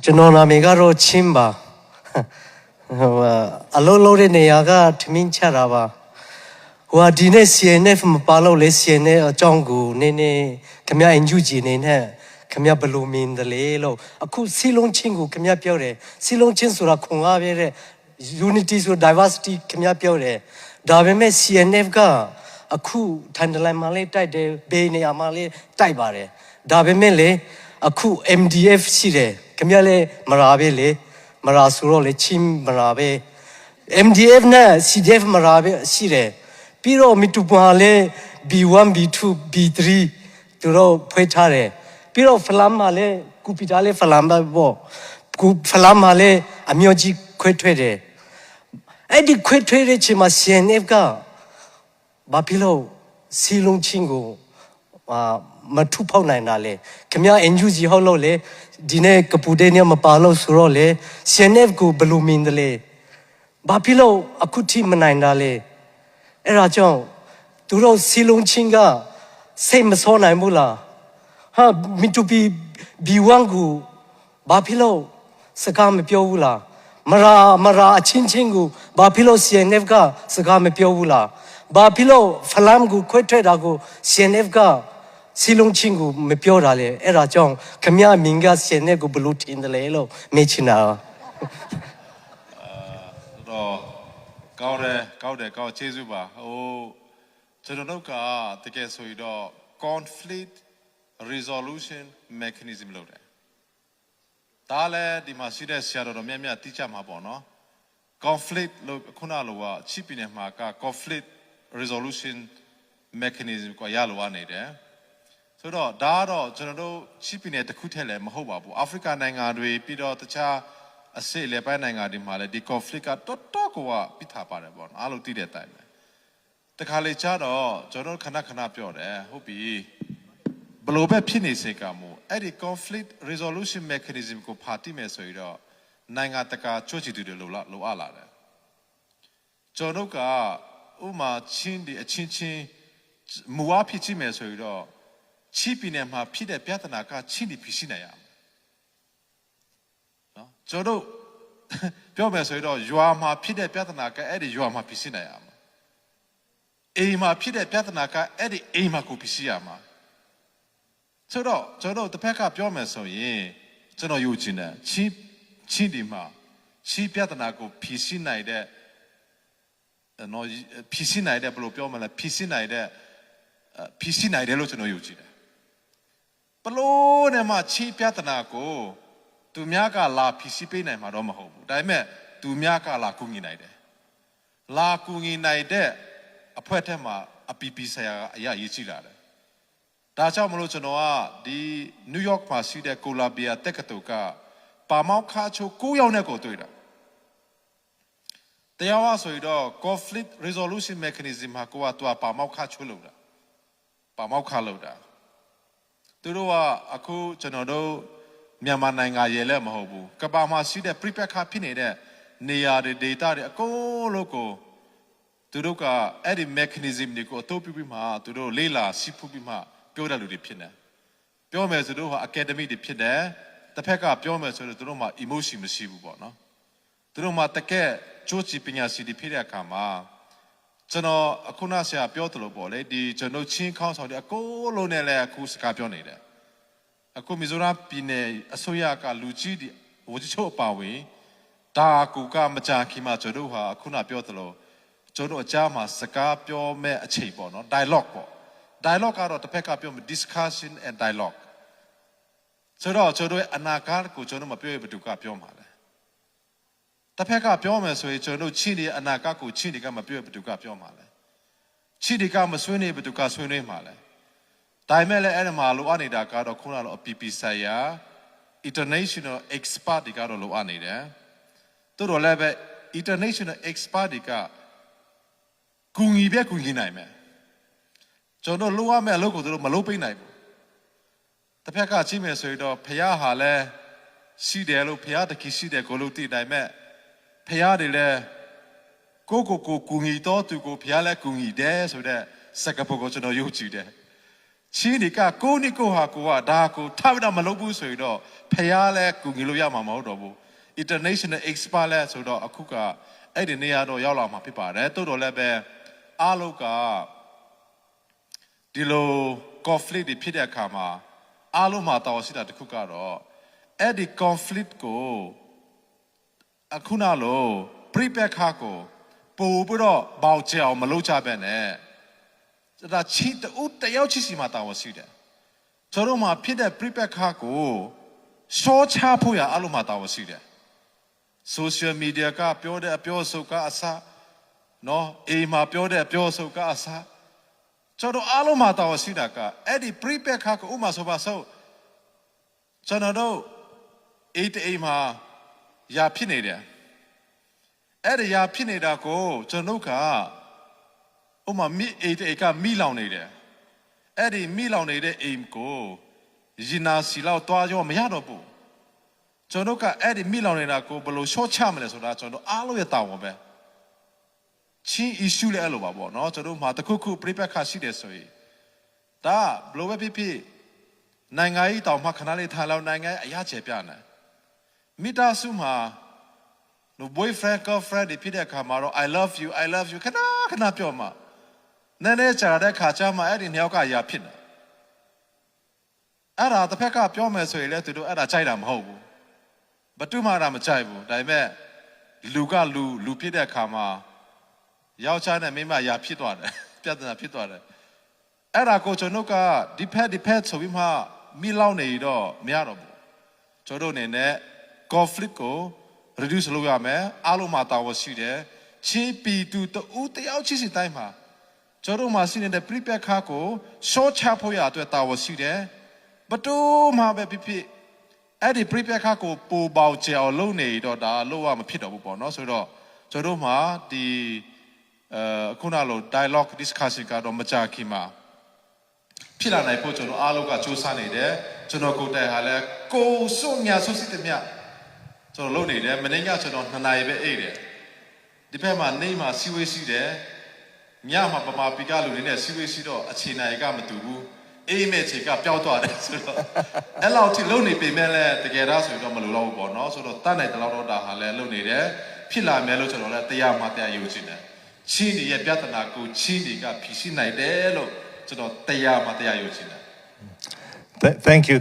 ကျွန်တော်နာမည်ကတော့ချင်းပါအလုံးလုံးတဲ့နေရာကထမင်းချတာပါဒီနေ့ CNF မပါလို့လေ CNF အကြောင်းကိုနည်းနည်းခင်ဗျာ NUG နေနဲ့ခင်ဗျာဘယ်လိုမြင်တယ်လဲလို့အခုစီလုံးချင်းကိုခင်ဗျာပြောတယ်စီလုံးချင်းဆိုတာခွန်အားပြတဲ့ unity ဆို diversity ခင်ဗျာပြောတယ်ဒါပေမဲ့ CNF ကအခုထန်တလန်မှာလေးတိုက်တယ်ဘေးနေရာမှာလေးတိုက်ပါတယ်ဒါပေမဲ့လေအခု MDF ရှိတယ်ခင်ဗျာလည်းမရာပဲလေမရာဆိုတော့လေချင်းမရာပဲ MDF နဲ့ CDF မရာပဲရှိတယ်ပြီးတော့မီတူပါလေ B1 B2 B3 သူတို့ဖွေးထားတယ်ပြီးတော့ဖလမ်မှာလေကူပီတာလေဖလမ်ပါဘောကူဖလမ်မှာလေအမျိုးကြီးခွဲထွက်တယ်အဲ့ဒီခွဲထွက်တဲ့ချိန်မှာ CNF ကဘာဖြစ်လို့စီလုံးချင်းကိုမထုဖောက်နိုင်တာလေခင်ဗျာ NUG ဟုတ်လို့လေဒီနေ့ကပူတဲ့နေမပါလို့ဆိုတော့လေ CNF ကိုဘယ်လိုမြင်တယ်လဲဘာဖြစ်လို့အခုထိမနိုင်တာလဲအဲ့ဒါကြောင့်သူတို့စီလုံးချင်းကစိတ်မစောနိုင်ဘူးလားမီတူပီ B1 ကိုဘာဖြစ်လို့စကားမပြောဘူးလားမရာအချင်းချင်းကိုဘာဖြစ်လို့ CNF ကစကားမပြောဘူးလားဘာဖြစ်လို့ဖလမ်ကိုခွဲထွက်တာကို CNF ကစီလုံးချင်းကိုမပြောတာလေအဲ့ဒါကြောင့်ခမရမင်းက CNF ကိုဘယ်လိုထင်တယ်လဲလို့မေးချင်တာတော့ကောင်းကျေးဇူးပါကျွန်တော်တို့ကတကယ်ဆိုရင်တော့ conflict resolution mechanism လို့တယ်ဒါလည်းဒီမှာရှိတဲ့ဆရာတော်များများသိကြမှာပေါ့နော် conflict လို့ခုနလိုကချစ်ပြည်နယ်မှာက conflict resolution mechanism ကိုရလိုနေတယ်ဆိုတော့ဒါကတော့ကျွန်တော်တို့ချစ်ပြည်နယ်တစ်ခုတည်းလည်းမဟုတ်ပါဘူးအာဖရိကနိုင်ငံတွေပြီးတော့တခြားအစိလေပိုင်းနိုင်ငံတွေမှာလည်းဒီ conflict ကတော်တော်ကိုပြစ်ထားပါတယ်ပေါ့နော်အားလုံးသိတဲ့အတိုင်းပဲတခါလေချတော့ကျွန်တော်ခဏပြောတယ်ဟုတ်ပြီဘလို့ပဲဖြစ်နေစေကမို့အဲ့ဒီ conflict resolution mechanism ကိုဖာတိမယ်ဆိုရင်တော့နိုင်ငံတကာကြိုးချီတူတွေလိုအပ်လာတယ်ကျွန်တော်ကဥမာချင်းဒီအချင်းမူအားဖြစ်ကြည့်မယ်ဆိုရင်တော့ချီပြည်နယ်မှာဖြစ်တဲ့ပြဿနာကချင်းဒီဖြစ်ရှိနေရမယ်နော်ကျွန်တော်ပြောမယ်ဆိုရင်တော့ရွာမှာဖြစ်တဲ့ပြဿနာကအဲ့ဒီရွာမှာဖြစ်ရှိနေရမယ်အိမ်မှာဖြစ်တဲ့ပြဿနာကအဲ့ဒီအိမ်မှာကိုဖြစ်ရှိရမှာဆိုတော့ကျွန်တော်တစ်ဖက်ကပြောမယ်ဆိုရင်ကျွန်တော်ယူချင်တယ်ချင်းဒီမှာချီပြဿနာကိုဖြစ်ရှိနိုင်တဲ့နော်ဖြစ်ရှိနိုင်တဲ့ဘယ်လိုပြောမလဲဖြစ်ရှိနိုင်တယ်လို့ကျွန်တော်ယူချင်တယ်ဘလို့နဲ့မှချီပြဿနာကိုသူများကလာဖြစ်ရှိပေးနိုင်မှာတော့မဟုတ်ဘူးဒါပေမဲ့သူများကလာကူညီနိုင်တယ်လာကူညီနိုင်တဲ့အဖွဲထက်မှာအပီပီဆရာအရာရေးကြည့်လာတယ်ဒါကြောင့်မလို့ကျွန်တော်ကဒီနယူးယောက်မှာရှိတဲ့ကိုလာဘီယာတက္ကသိုလ်ကပါမောက်ခါချို9ယောက်နဲ့ကိုတွေ့တာတရားဆိုရင်တော့ conflict resolution mechanism မှာကိုကသူကပါမောက်ခါချိုလို့တာပါမောက်ခါလို့တာသူတို့ကအခုကျွန်တော်တို့မြန်မာနိုင်ငံရဲ့လည်းမဟုတ်ဘူးကပ္ပမှာရှိတဲ့ prepare ခါဖြစ်နေတဲ့နေရာတွေ data တွေအကုန်လုံးကိုသူတို့ကအဲ့ဒီ mechanism တွေကိုအသုံးပြုပြီးမှသူတို့လေ့လာစီးပူးပြီးမှပြောတဲ့လူတွေဖြစ်နေပြောမယ်ဆိုတော့ academy တွေဖြစ်တယ်တစ်ဖက်ကပြောမယ်ဆိုတော့သူတို့မှာ emotion မရှိဘူးပေါ့နော်သူတို့မှာတကယ်ကြိုးချပညာစီတွေဖြစ်တဲ့အခါမှာကျွန်တော်အခုနဆရာပြောသလိုပေါ့လေဒီကျွန်တော်ချင်းခေါင်းဆောင်တွေအကုန်လုံးနဲ့လည်းအခုစကားပြောနေတယ်အခုမီဇိုရမ်ပြည်နယ်အစိုးရကလူကြီးတွေဝကြီးချုပ်အပါဝင်ဒါကူကမကြာခင်မှာကျွန်တော်ဟာခုနပြောသလိုကျွန်တော်အကြားမှာစကားပြောမဲ့အချိန်ပေါ့နော် dialogue ပေါ့ dialogue ကတော့တစ်ဖက်ကပြောမယ် discussion and dialogue ဆိုတော့ကျွန်တော်အနာဂတ်ကိုကျွန်တော်မပြောရဘယ်သူကပြောမှာလဲတစ်ဖက်ကပြောမယ်ဆိုရင်ကျွန်တော်ချင်းဒီအနာဂတ်ကိုချင်းဒီကမပြောရဘယ်သူကပြောမှာလဲချင်းဒီကမဆွေးနေဘယ်သူကဆွေးနွေးမှာလဲဒါပေမဲ့လည်းအဲ့ဒီမှာလိုအပ်နေတာကတော့ခုနလိုအပီပီဆိုင်ရာ international expert တွေကတော့လိုအပ်နေတယ်သူတို့လည်းပဲ international expert တွေကကူညီနိုင်မယ်ကျွန်တော်လိုရမယ့်အလုပ်ကိုသူတို့မလုပ်ပေးနိုင်ဘူးတစ်ဖက်ကကြည့်မယ်ဆိုရင်တော့ဖះဟာလည်းရှိတယ်လို့ဖះတခိရှိတယ်ကိုလို့သိနိုင်မဲ့ဖះတွေလည်းကိုကူညီတော့သူကိုဖះလည်းကူညီတယ်ဆိုတဲ့စကားပုံကိုကျွန်တော်ယုံကြည်တယ် ချင်းဒီကကိုနိကိုဟာကိုကဒါကိုထားပြီးတော့မလုပ်ဘူးဆိုရင်တော့ဖះလဲကူငီလို့ရမှာမဟုတ်တော့ဘူး international expert လဲဆိုတော့အခုကအဲ့ဒီနေရာတော့ရောက်လာမှာဖြစ်ပါတယ်တိုးတော်လည်းပဲအားလုံးကဒီလို conflict တွေဖြစ်တဲ့အခါမှာအားလုံးမှာတော်ရှိတာတစ်ခုကတော့အဲ့ဒီ conflict ကိုအခုနလို prepare ခါကိုပို့ပြီးတော့ပေါက်ချအောင်မလုပ်ကြပဲနဲ့ဒါချီတူတယောက်ချီစီမှာတော်ရှိတယ်ကျွန်တော်မှာဖြစ်တဲ့ prepare ခါကိုရှော့ချဖို့ရအားလုံးမှာတော်ရှိတယ် social media ကပြောတဲ့အပြောအဆိုကအစားနော်အိမ်မှာပြောတဲ့အပြောအဆိုကအစားကျွန်တော်အားလုံးမှာတော်ရှိတာကအဲ့ဒီ prepare ခါကိုဥမာဆိုပါစို့ကျွန်တော်တို့အိမ်မှာရာဖြစ်နေတယ်အဲ့ဒီရာဖြစ်နေတာကိုကျွန်တော်ကဥမာအိမ်ကမိလောင်နေတယ်အဲ့ဒီမိလောင်နေတဲ့အိမ်ကိုရင်နာစီလောက်တွားကြောမရတော့ဘူးကျွန်တော်ကအဲ့ဒီမိလောင်နေတာကိုဘယ်လိုရှော့ချမလဲဆိုတာကျွန်တော်အားလုံးရဲ့တာဝန်ပဲချင်း issue လဲအဲ့လိုပါပေါ့နော်ကျွန်တော်မှာတခုခု prepare ခါရှိတယ်ဆိုရင်ဒါဘယ်လိုပဲဖြစ်နိုင်ငံရေးတောင်မှခဏလေးထားလောက်နိုင်ငံအရာချေပြနေမိသားစုမှာno boyfriend girlfriend တွေဖြစ်တဲ့အခါမှာတော့ I love you ခဏပြောမှာနည်းနည်းကြာတဲ့ခါကျမှအဲ့ဒီနှစ်ယောက်ကရာဖြစ်နေအဲ့ဒါတစ်ဖက်ကပြောမယ်ဆိုရင်လည်းသူတို့အဲ့ဒါကြိုက်တာမဟုတ်ဘူးဘယ်သူမှဒါမကြိုက်ဘူးဒါပေမဲ့လူကလူဖြစ်တဲ့အခါမှာယောက်ျားနဲ့မိန်းမရာဖြစ်သွားတယ်ပြဿနာဖြစ်သွားတယ်အဲ့ဒါကိုကျွန်တော်ကဒီဖက်ဆိုပြီးမှမိလောက်နေတော့မရတော့ဘူးကျွန်တော်အနေနဲ့ conflict ကို reduce လုပ်ရမယ်အားလုံးမှာတာဝန်ရှိတယ်ချင်းပီတူတူတယောက်ချင်းစီတိုင်းမှာကျွန်တော်မှာရှိနေတဲ့ prepare ခါကို short ချဖို့ရအတွက်တာဝန်ရှိတယ်ဘတူမှပဲဖြစ်အဲ့ဒီ prepare ခါကိုပိုပေါချေအောင်လုပ်နေတော့ဒါလို့ရမဖြစ်တော့ဘူးပေါ့နော်ဆိုတော့ကျွန်တော်မှာဒီခုနလို dialogue discussion ကတော့မကြခင်မှာဖြစ်လာနိုင်ဖို့ကျွန်တော်အားလုံးကစူးစမ်းနေတယ်ကျွန်တော်ကိုယ်တိုင်ဟာလည်းကိုစွန့်ညာဆုစစ်တဲ့မြတ်ကျွန်တော်လုပ်နေတယ်မနေ့ကကျွန်တော်2နာရီပဲအိတ်တယ်ဒီဘက်မှာနေမှာစီဝေးရှိတယ်ညမှာပမာပီကလူတွေနဲ့စီဝေးရှိတော့အချိန်နိုင်ကမတူဘူးအိမ်မဲ့ချိန်ကပျောက်သွားတယ်ဆိုတော့အဲ့လောက်ထိလုံနေပေမဲ့လည်းတကယ်တော့ဆိုတော့မလိုတော့ဘူးပေါ့နော်ဆိုတော့တတ်နိုင်တဲ့လောက်တော့ဒါဟာလည်းလုံနေတယ်ဖြစ်လာမယ်လို့ကျွန်တော်လည်းတရားမှတရားယူချင်တယ်ချင်းတွေရဲ့ပြဿနာကိုချင်းတွေကဖြေရှင်းနိုင်တယ်လို့ကျွန်တော်တရားမှတရားယူချင်တယ် Thank you